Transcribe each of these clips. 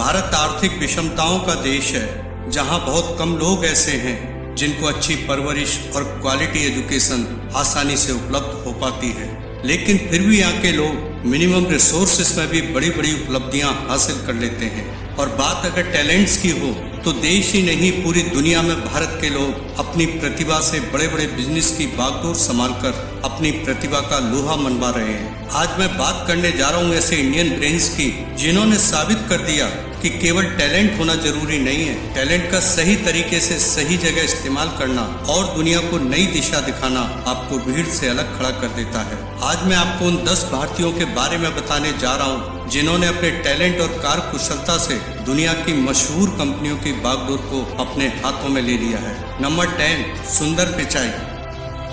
भारत आर्थिक विषमताओं का देश है, जहां बहुत कम लोग ऐसे हैं जिनको अच्छी परवरिश और क्वालिटी एजुकेशन आसानी से उपलब्ध हो पाती है। लेकिन फिर भी यहाँ के लोग मिनिमम रिसोर्सेस में भी बड़ी बड़ी उपलब्धियां हासिल कर लेते हैं। और बात अगर टैलेंट्स की हो तो देश ही नहीं पूरी दुनिया में भारत के लोग अपनी प्रतिभा से बड़े बड़े बिजनेस की बागडोर संभालकर अपनी प्रतिभा का लोहा मनवा रहे हैं। आज मैं बात करने जा रहा हूँ ऐसे इंडियन ब्रेन्स की जिन्होंने साबित कर दिया कि केवल टैलेंट होना जरूरी नहीं है, टैलेंट का सही तरीके से सही जगह इस्तेमाल करना और दुनिया को नई दिशा दिखाना आपको भीड़ से अलग खड़ा कर देता है। आज मैं आपको उन 10 भारतीयों के बारे में बताने जा रहा हूँ जिन्होंने अपने टैलेंट और कार्यकुशलता से दुनिया की मशहूर कंपनियों की बागडोर को अपने हाथों में ले लिया है। नंबर 10, सुंदर पिचाई।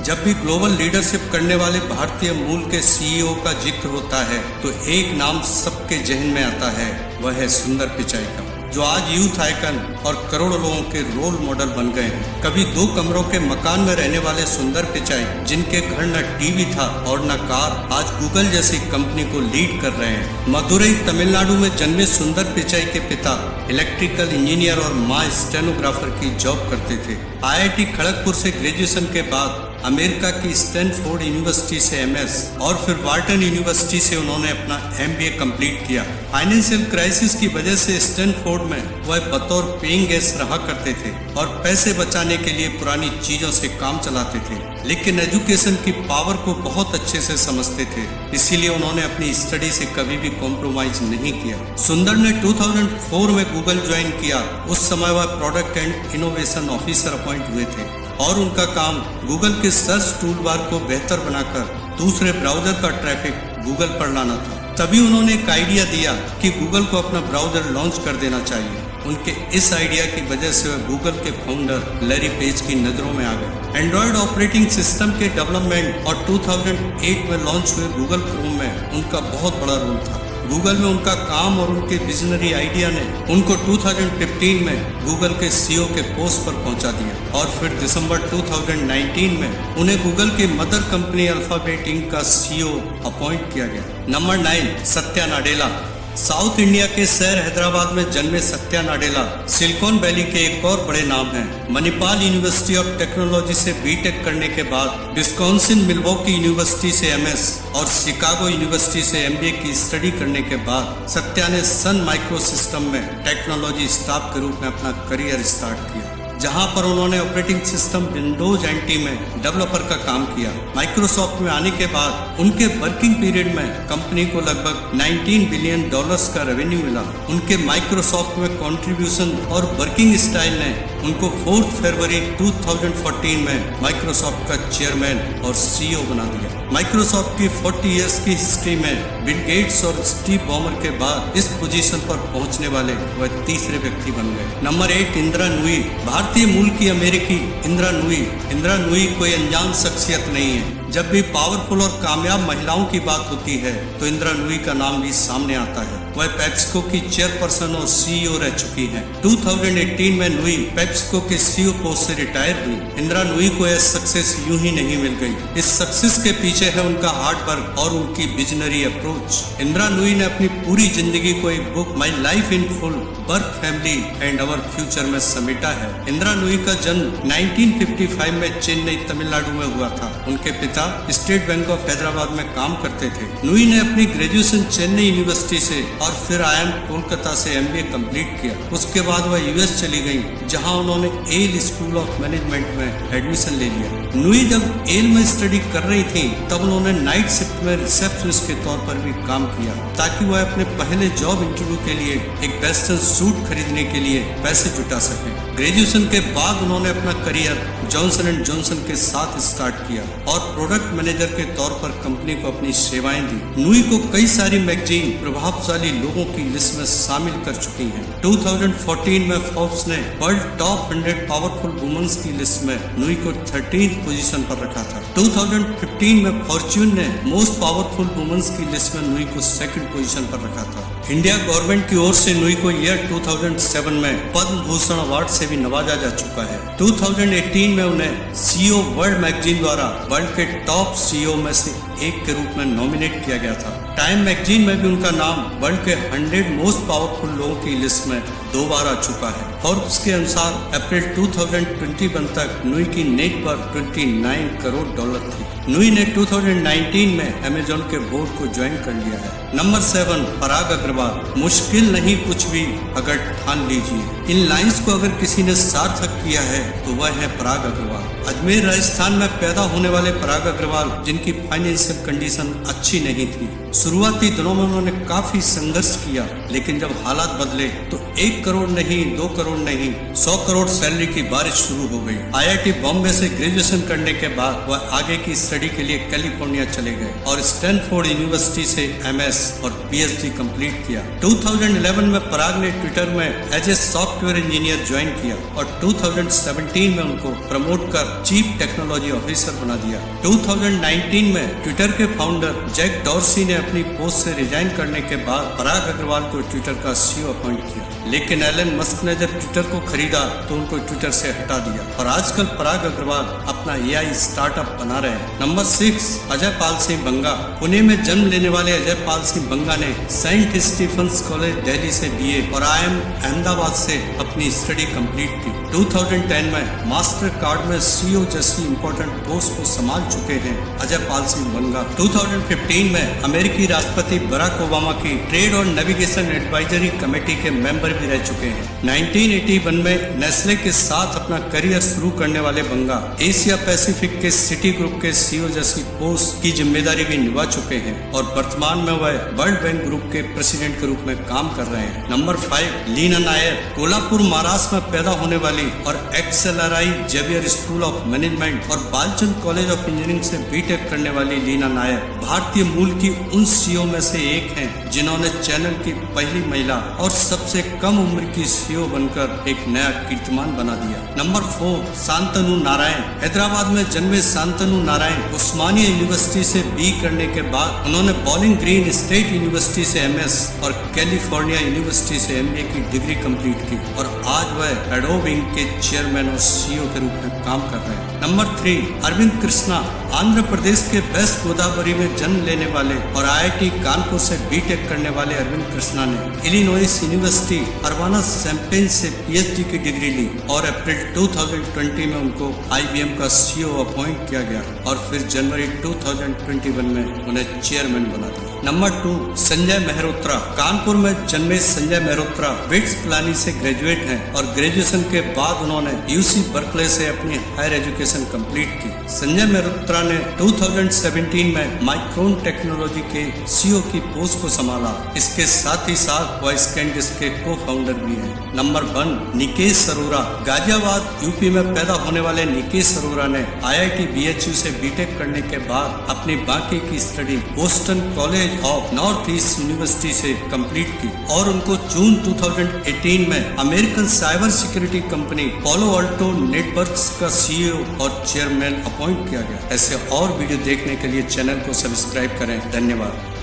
जब भी ग्लोबल लीडरशिप करने वाले भारतीय मूल के सीईओ का जिक्र होता है तो एक नाम सबके जहन में आता है, वह है सुंदर पिचाई का, जो आज यूथ आइकन और करोड़ों लोगों के रोल मॉडल बन गए हैं। कभी 2 कमरों के मकान में रहने वाले सुंदर पिचाई, जिनके घर न टीवी था और न कार, आज गूगल जैसी कंपनी को लीड कर रहे हैं। मदुरई तमिलनाडु में जन्मे सुंदर पिचाई के पिता इलेक्ट्रिकल इंजीनियर और माँ स्टेनोग्राफर की जॉब करते थे। IIT खड़गपुर से ग्रेजुएशन के बाद अमेरिका की स्टैनफोर्ड यूनिवर्सिटी से MS और फिर वार्टन यूनिवर्सिटी से उन्होंने अपना MBA कंप्लीट किया। फाइनेंशियल क्राइसिस की वजह से स्टैनफोर्ड में वह बतौर पेइंग गेस्ट रहा करते थे और पैसे बचाने के लिए पुरानी चीजों से काम चलाते थे, लेकिन एजुकेशन की पावर को बहुत अच्छे से समझते थे, इसीलिए उन्होंने अपनी स्टडी से कभी भी कॉम्प्रोमाइज नहीं किया। सुंदर ने 2004 में गूगल ज्वाइन किया। उस समय वह product and innovation officer appoint हुए थे और उनका काम गूगल के सर्च टूल बार को बेहतर बनाकर दूसरे ब्राउजर का ट्रैफिक गूगल पर लाना था। तभी उन्होंने एक आइडिया दिया कि गूगल को अपना ब्राउजर लॉन्च कर देना चाहिए। उनके इस आइडिया की वजह से वह गूगल के फाउंडर लैरी पेज की नजरों में आ गए। एंड्रॉयड ऑपरेटिंग सिस्टम के डेवलपमेंट और 2008 में लॉन्च हुए गूगल क्रोम में उनका बहुत बड़ा रोल था। गूगल में उनका काम और उनके विजनरी आइडिया ने उनको 2015 में गूगल के CEO के पोस्ट पर पहुंचा दिया और फिर दिसंबर 2019 में उन्हें गूगल के मदर कंपनी अल्फाबेट इंक का CEO अपॉइंट किया गया। Number 9, Satya Nadella. South India के शहर हैदराबाद में जन्मे सत्या नाडेला सिलिकॉन वैली के एक और बड़े नाम हैं। मणिपाल यूनिवर्सिटी ऑफ टेक्नोलॉजी से BTech करने के बाद विस्कॉन्सिन मिल्वॉकी यूनिवर्सिटी से MS और शिकागो यूनिवर्सिटी से MBA की स्टडी करने के बाद सत्या ने सन माइक्रो सिस्टम में टेक्नोलॉजी स्टाफ के रूप में अपना करियर स्टार्ट किया, जहां पर उन्होंने ऑपरेटिंग सिस्टम विंडोज NT में डेवलपर का काम किया। माइक्रोसॉफ्ट में आने के बाद उनके वर्किंग पीरियड में कंपनी को लगभग $19 बिलियन का रेवेन्यू मिला। उनके माइक्रोसॉफ्ट में कंट्रीब्यूशन और वर्किंग स्टाइल ने उनको 4 फरवरी 2014 में माइक्रोसॉफ्ट का चेयरमैन और CEO बना दिया। माइक्रोसॉफ्ट की 40 इयर्स की हिस्ट्री में बिल गेट्स और स्टीव बॉमर के बाद इस पोजीशन पर पहुंचने वाले वह तीसरे व्यक्ति बन गए। नंबर 8, इंदिरा नूई। भारतीय मूल की अमेरिकी इंदिरा नूई कोई अनजान शख्सियत नहीं है। जब भी पावरफुल और कामयाब महिलाओं की बात होती है तो इंदिरा नूई का नाम भी सामने आता है। वह पेप्सिको की चेयरपर्सन और CEO रह चुकी हैं। 2018 में नूई पेप्सिको के CEO पोस्ट से रिटायर हुई। इंदिरा नूई को यह सक्सेस यूं ही नहीं मिल गई। इस सक्सेस के पीछे है उनका हार्ड वर्क और उनकी विजनरी अप्रोच। इंदिरा नूई ने अपनी पूरी जिंदगी को एक book my life in full, work, family and our future में समेटा है। इंदिरा नूई का जन्म 1955 में चेन्नई तमिलनाडु में हुआ था। उनके पिता स्टेट बैंक ऑफ हैदराबाद में काम करते थे। नूई ने अपनी ग्रेजुएशन चेन्नई यूनिवर्सिटी से और फिर IIM कोलकाता से MBA कंप्लीट किया। उसके बाद वह US चली गई, जहां उन्होंने येल स्कूल ऑफ मैनेजमेंट में एडमिशन ले लिया। नूई जब येल में स्टडी कर रही थी तब उन्होंने नाइट शिफ्ट में रिसेप्शनिस्ट के तौर पर भी काम किया ताकि वह अपने पहले जॉब इंटरव्यू के लिए एक वेस्टर्न सूट खरीदने के लिए पैसे जुटा सके। ग्रेजुएशन के बाद उन्होंने अपना करियर जॉनसन एंड जॉनसन के साथ स्टार्ट किया और प्रोडक्ट मैनेजर के तौर पर कंपनी को अपनी सेवाएं दी। नूई को कई सारी मैगजीन प्रभावशाली लोगों की लिस्ट में शामिल कर चुकी हैं। 2014 में फोर्ब्स ने वर्ल्ड टॉप 100 पावरफुल वुमेन्स की लिस्ट में नूई को 13th पोजीशन पर रखा था। 2015 में फॉर्च्यून ने मोस्ट पावरफुल वुमेन्स की लिस्ट में नूई को 2nd पोजीशन पर रखा था। इंडिया गवर्नमेंट की ओर से नुई को ईयर 2007 में पद्म भूषण अवार्ड से भी नवाजा जा चुका है। 2018 में उन्हें सीईओ वर्ल्ड मैगजीन द्वारा वर्ल्ड के टॉप सीईओ में से एक के रूप में नॉमिनेट किया गया था। टाइम मैगजीन में भी उनका नाम वर्ल्ड के 100 मोस्ट पावरफुल लोगों की लिस्ट में 2 बार आ चुका है। और उसके अनुसार अप्रैल 2021 तक नुई की नेट पर 29 करोड़ डॉलर थी। नुई ने 2019 में अमेजॉन के बोर्ड को ज्वाइन कर लिया है। नंबर 7, पराग अग्रवाल। मुश्किल नहीं कुछ भी अगर ठान लीजिए। इन लाइंस को अगर किसी ने सार्थक किया है तो वह है पराग अग्रवाल। अजमेर राजस्थान में पैदा होने वाले पराग अग्रवाल, जिनकी फाइनेंशियल कंडीशन अच्छी नहीं थी, शुरुआती दिनों में उन्होंने काफी संघर्ष किया, लेकिन जब हालात बदले तो 1 करोड़ नहीं, 2 करोड़ नहीं, 100 करोड़ सैलरी की बारिश शुरू हो गई। IIT बॉम्बे से ग्रेजुएशन करने के बाद वह आगे की स्टडी के लिए कैलिफोर्निया चले गए और स्टैनफोर्ड यूनिवर्सिटी से MS और PhD कंप्लीट किया। 2011 में पराग ने ट्विटर में as a software engineer join किया और 2017 में उनको प्रमोट कर चीफ टेक्नोलॉजी ऑफिसर बना दिया। 2019 में ट्विटर के फाउंडर जैक डॉर्सी ने अपनी पोस्ट से रिजाइन करने के बाद पराग अग्रवाल को ट्विटर का CEO अपॉइंट किया, लेकिन एलन मस्क ने जब ट्विटर को खरीदा तो उनको ट्विटर से हटा दिया और आजकल पराग अग्रवाल अपना AI स्टार्टअप बना रहे हैं। नंबर 6, अजय पाल सिंह बंगा। पुणे में जन्म लेने वाले अजय पाल सिंह बंगा ने सेंट स्टीफेंस कॉलेज दिल्ली से BA और IIM अहमदाबाद से अपनी स्टडी कंप्लीट की। 2010 में मास्टर कार्ड में CEO जैसी इंपॉर्टेंट पोस्ट को संभाल चुके हैं अजय पाल सिंह बंगा। 2015 में अमेरिकी राष्ट्रपति बराक ओबामा की ट्रेड और नेविगेशन एडवाइजरी कमेटी के मेंबर भी रह चुके हैं। 1981 में नेस्ले के साथ अपना करियर शुरू करने वाले बंगा एशिया पैसिफिक के सिटी ग्रुप के CEO जैसी पोस्ट की जिम्मेदारी भी निभा चुके हैं और वर्तमान में वह वर्ल्ड बैंक ग्रुप के प्रेसिडेंट के रूप में काम कर रहे हैं। नंबर 5, लीना नायर। कोल्हापुर महाराष्ट्र में पैदा होने वाली और XLRI Xavier School of Management और बालचंद कॉलेज ऑफ इंजीनियरिंग से BTech करने वाली लीना नायर भारतीय मूल की उन CEO में से एक हैं जिन्होंने चैनल की पहली महिला और सबसे कम उम्र की CEO बनकर एक नया कीर्तिमान बना दिया। नंबर 4, शांतनु नारायण। हैदराबाद में जन्मे शांतनु नारायण उस्मानिया यूनिवर्सिटी से BE करने के बाद उन्होंने बॉलिंग ग्रीन स्टेट यूनिवर्सिटी से MS और कैलिफोर्निया यूनिवर्सिटी से MBA की डिग्री कंप्लीट की और आज वह एडोब इंक के चेयरमैन और CEO के रूप में काम कर रहे हैं। नंबर 3, अरविंद कृष्णा। आंध्र प्रदेश के वेस्ट गोदावरी में जन्म लेने वाले और IIT कानपुर से BTech करने वाले अरविंद कृष्णा ने इलिनॉइस यूनिवर्सिटी अर्बाना चैंपियन से PhD की डिग्री ली और अप्रैल 2020 में उनको IBM का CEO अपॉइंट किया गया और फिर जनवरी 2021 में उन्हें चेयरमैन बना दिया। नंबर 2, संजय मेहरोत्रा। कानपुर में जन्मे संजय मेहरोत्रा बिट्स प्लानी से ग्रेजुएट हैं और ग्रेजुएशन के बाद उन्होंने UC बर्कले से अपनी हायर एजुकेशन कंप्लीट की। संजय मेहरोत्रा ने 2017 में माइक्रोन टेक्नोलॉजी के CEO की पोस्ट को संभाला। इसके साथ ही साथ वह स्कैनडिस्क के को-फाउंडर भी हैं। नंबर 1, निकेश अरोरा। गाजियाबाद यूपी में पैदा होने वाले निकेश अरोरा ने IIT BHU से BTech करने के बाद अपनी बाकी की study Boston college of north east university से कंप्लीट की और उनको जून 2018 में अमेरिकन साइबर सिक्योरिटी कंपनी पालो अल्टो नेटवर्क्स का CEO और चेयरमैन अपॉइंट किया गया। ऐसे और वीडियो देखने के लिए चैनल को सब्सक्राइब करें। धन्यवाद।